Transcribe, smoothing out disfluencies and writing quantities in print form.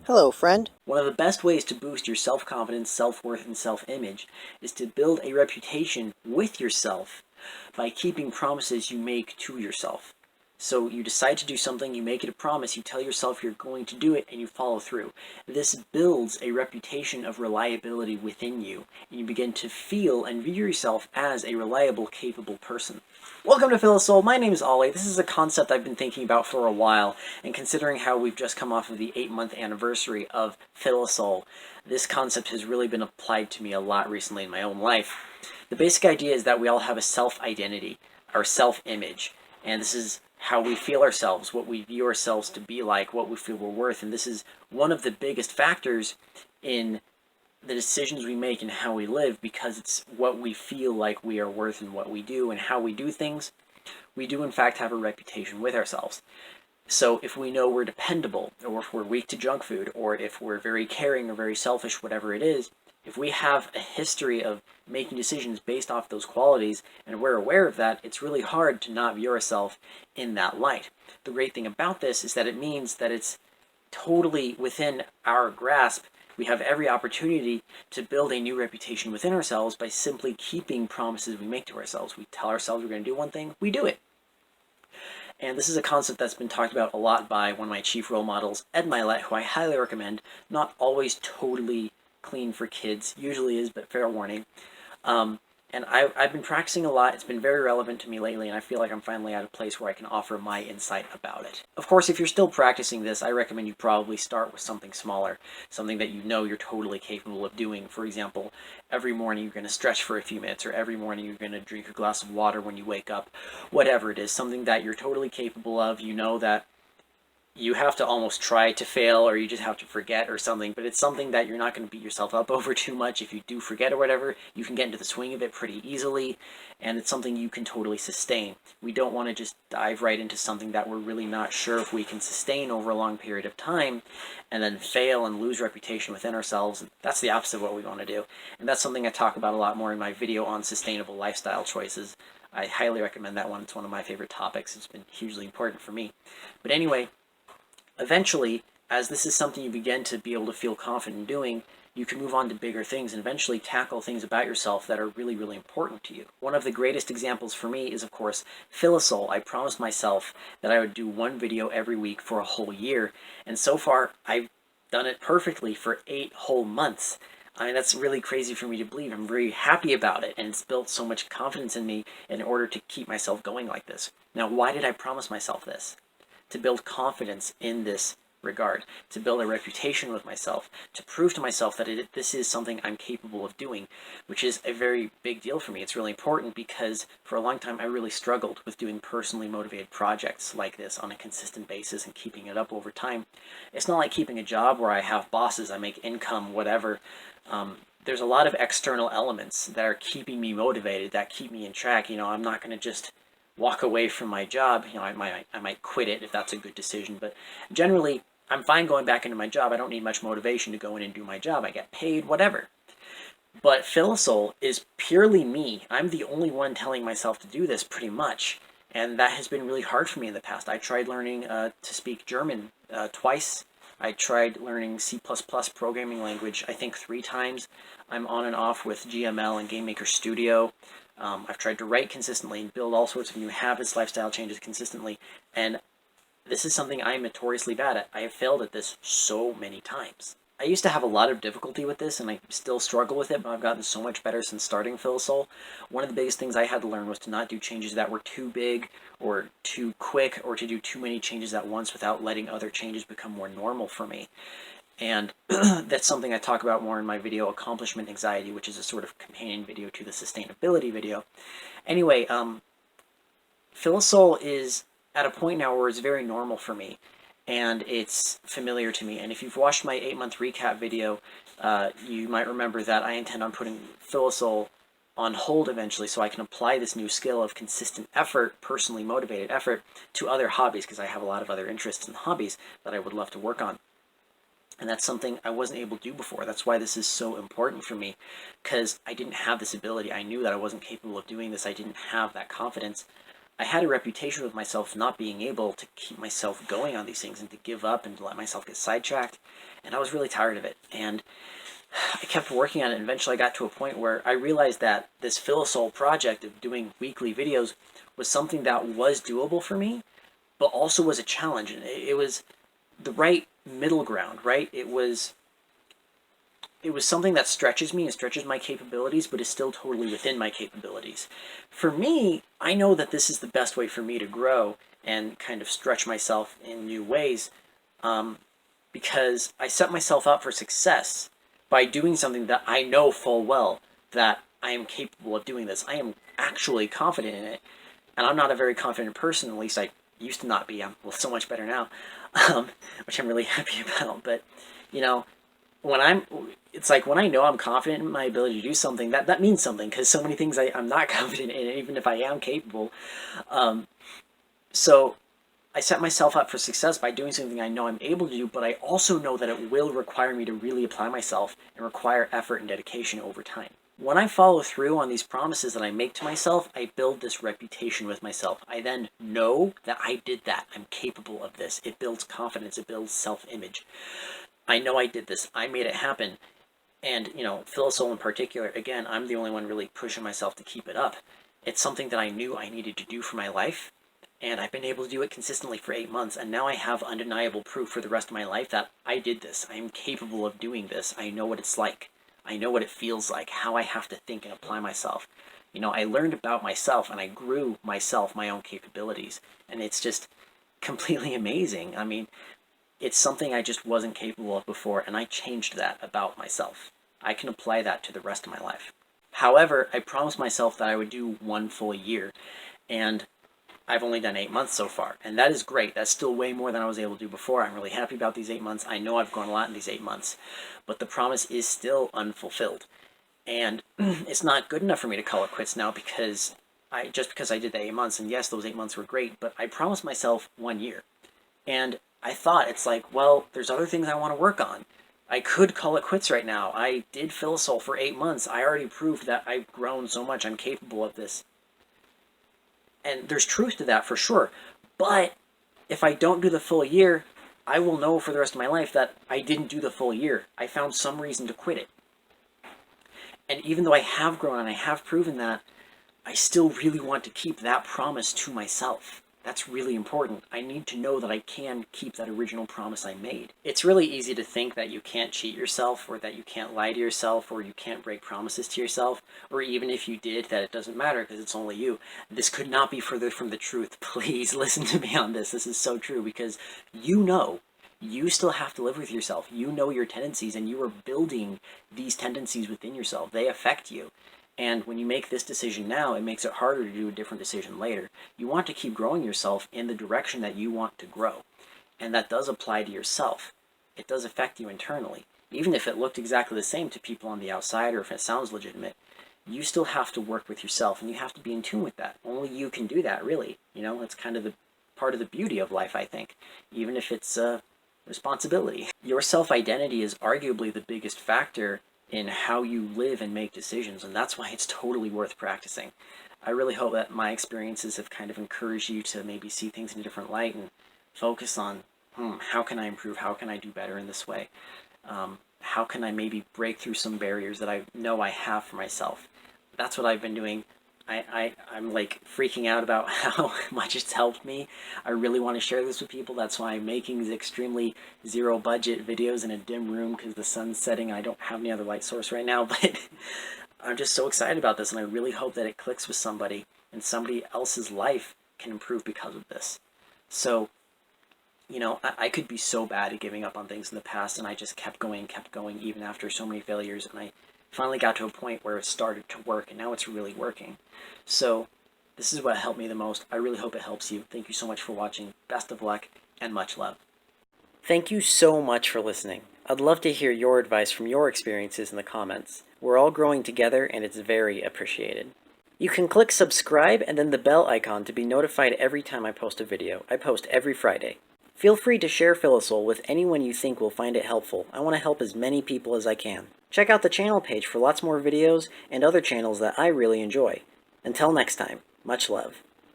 Hello, friend. One of the best ways to boost your self-confidence, self-worth, and self-image is to build a reputation with yourself by keeping promises you make to yourself. So you decide to do something, you make it a promise, you tell yourself you're going to do it, and you follow through. This builds a reputation of reliability within you, and you begin to feel and view yourself as a reliable, capable person. Welcome to Philosol. My name is Ollie. This is a concept I've been thinking about for a while, and considering how we've just come off of the 8-month anniversary of Philosol, this concept has really been applied to me a lot recently in my own life. The basic idea is that we all have a self-identity, our self-image, and this is how we feel ourselves, what we view ourselves to be like, what we feel we're worth, and this is one of the biggest factors in the decisions we make and how we live, because it's what we feel like we are worth and what we do and how we do things. We do in fact have a reputation with ourselves. So if we know we're dependable, or if we're weak to junk food, or if we're very caring or very selfish, whatever it is, if we have a history of making decisions based off those qualities and we're aware of that, it's really hard to not view ourselves in that light. The great thing about this is that it means that it's totally within our grasp. We have every opportunity to build a new reputation within ourselves by simply keeping promises we make to ourselves. We tell ourselves we're going to do one thing, we do it. And this is a concept that's been talked about a lot by one of my chief role models, Ed Mylett, who I highly recommend. Not always totally clean for kids, usually is, but fair warning. And I've been practicing a lot. It's been very relevant to me lately, and I feel like I'm finally at a place where I can offer my insight about it. Of course, if you're still practicing this, I recommend you probably start with something smaller, something that you know you're totally capable of doing. For example, every morning you're going to stretch for a few minutes, or every morning you're going to drink a glass of water when you wake up. Whatever it is, something that you're totally capable of. You know that you have to almost try to fail, or you just have to forget or something, but it's something that you're not going to beat yourself up over too much. If you do forget or whatever, you can get into the swing of it pretty easily, and it's something you can totally sustain. We don't want to just dive right into something that we're really not sure if we can sustain over a long period of time, and then fail and lose reputation within ourselves. That's the opposite of what we want to do, and that's something I talk about a lot more in my video on sustainable lifestyle choices. I highly recommend that one. It's one of my favorite topics. It's been hugely important for me. But anyway, eventually, as this is something you begin to be able to feel confident in doing, you can move on to bigger things and eventually tackle things about yourself that are really, really important to you. One of the greatest examples for me is, of course, Philosol. I promised myself that I would do one video every week for a whole year, and so far, I've done it perfectly for 8 whole months. I mean, that's really crazy for me to believe. I'm very happy about it, and it's built so much confidence in me in order to keep myself going like this. Now, why did I promise myself this? To build confidence in this regard, to build a reputation with myself, to prove to myself that this is something I'm capable of doing, which is a very big deal for me. It's really important because for a long time I really struggled with doing personally motivated projects like this on a consistent basis and keeping it up over time. It's not like keeping a job where I have bosses, I make income, whatever. There's a lot of external elements that are keeping me motivated, that keep me in track. I'm not going to just walk away from my job. I might quit it if that's a good decision, but generally I'm fine going back into my job. I don't need much motivation to go in and do my job. I get paid, whatever. But Philosol is purely me. I'm the only one telling myself to do this pretty much, and that has been really hard for me in the past. I tried learning to speak German twice. I tried learning C++ programming language, I think 3 times. I'm on and off with GML and GameMaker Studio. I've tried to write consistently and build all sorts of new habits, lifestyle changes consistently, and this is something I am notoriously bad at. I have failed at this so many times. I used to have a lot of difficulty with this, and I still struggle with it, but I've gotten so much better since starting Philosol. One of the biggest things I had to learn was to not do changes that were too big or too quick, or to do too many changes at once without letting other changes become more normal for me. And that's something I talk about more in my video, Accomplishment Anxiety, which is a sort of companion video to the sustainability video. Anyway, Philosol is at a point now where it's very normal for me, and it's familiar to me. And if you've watched my 8-month recap video, you might remember that I intend on putting Philosol on hold eventually so I can apply this new skill of consistent effort, personally motivated effort, to other hobbies, because I have a lot of other interests and hobbies that I would love to work on. And that's something I wasn't able to do before. That's why this is so important for me, because I didn't have this ability. I knew that I wasn't capable of doing this. I didn't have that confidence. I had a reputation with myself not being able to keep myself going on these things and to give up and to let myself get sidetracked. And I was really tired of it. And I kept working on it, and eventually I got to a point where I realized that this Philosol project of doing weekly videos was something that was doable for me, but also was a challenge. And it was the right middle ground, right? It was something that stretches me and stretches my capabilities, but is still totally within my capabilities. For me, I know that this is the best way for me to grow and kind of stretch myself in new ways, because I set myself up for success by doing something that I know full well that I am capable of doing this. I am actually confident in it, and I'm not a very confident person, at least I used to not be. I'm so much better now, which I'm really happy about. But, you know, it's like when I know I'm confident in my ability to do something, that means something, because so many things I'm not confident in, even if I am capable. So I set myself up for success by doing something I know I'm able to do, but I also know that it will require me to really apply myself and require effort and dedication over time. When I follow through on these promises that I make to myself, I build this reputation with myself. I then know that I did that. I'm capable of this. It builds confidence. It builds self-image. I know I did this. I made it happen. And, Philosol in particular, again, I'm the only one really pushing myself to keep it up. It's something that I knew I needed to do for my life, and I've been able to do it consistently for 8 months, and now I have undeniable proof for the rest of my life that I did this. I am capable of doing this. I know what it's like. I know what it feels like, how I have to think and apply myself. I learned about myself, and I grew myself, my own capabilities, and it's just completely amazing. I mean, it's something I just wasn't capable of before, and I changed that about myself. I can apply that to the rest of my life. However, I promised myself that I would do 1 full year, and I've only done 8 months so far, and that is great. That's still way more than I was able to do before. I'm really happy about these 8 months. I know I've grown a lot in these 8 months, but the promise is still unfulfilled. And it's not good enough for me to call it quits now, because because I did the 8 months, and yes, those 8 months were great, but I promised myself 1 year. And I thought, it's like, well, there's other things I want to work on. I could call it quits right now. I did Philosol for 8 months. I already proved that I've grown so much. I'm capable of this. And there's truth to that for sure. But if I don't do the full year, I will know for the rest of my life that I didn't do the full year. I found some reason to quit it. And even though I have grown and I have proven that, I still really want to keep that promise to myself. That's really important. I need to know that I can keep that original promise I made. It's really easy to think that you can't cheat yourself, or that you can't lie to yourself, or you can't break promises to yourself, or even if you did, that it doesn't matter because it's only you. This could not be further from the truth. Please listen to me on this. This is so true, because you still have to live with yourself. You know your tendencies, and you are building these tendencies within yourself. They affect you. And when you make this decision now, it makes it harder to do a different decision later. You want to keep growing yourself in the direction that you want to grow. And that does apply to yourself. It does affect you internally. Even if it looked exactly the same to people on the outside, or if it sounds legitimate, you still have to work with yourself, and you have to be in tune with that. Only you can do that, really. It's kind of the part of the beauty of life, I think, even if it's a responsibility. Your self-identity is arguably the biggest factor in how you live and make decisions, and that's why it's totally worth practicing. I really hope that my experiences have kind of encouraged you to maybe see things in a different light and focus on, how can I improve? How can I do better in this way? How can I maybe break through some barriers that I know I have for myself? That's what I've been doing. I'm like freaking out about how much it's helped me. I really want to share this with people. That's why I'm making these extremely zero budget videos in a dim room, because the sun's setting and I don't have any other light source right now. But I'm just so excited about this, and I really hope that it clicks with somebody and somebody else's life can improve because of this. So, I could be so bad at giving up on things in the past, and I just kept going even after so many failures, and I finally got to a point where it started to work, and now it's really working. So this is what helped me the most. I really hope it helps you. Thank you so much for watching. Best of luck, and much love. Thank you so much for listening. I'd love to hear your advice from your experiences in the comments. We're all growing together, and it's very appreciated. You can click subscribe and then the bell icon to be notified every time I post a video. I post every Friday. Feel free to share Philosol with anyone you think will find it helpful. I want to help as many people as I can. Check out the channel page for lots more videos and other channels that I really enjoy. Until next time, much love.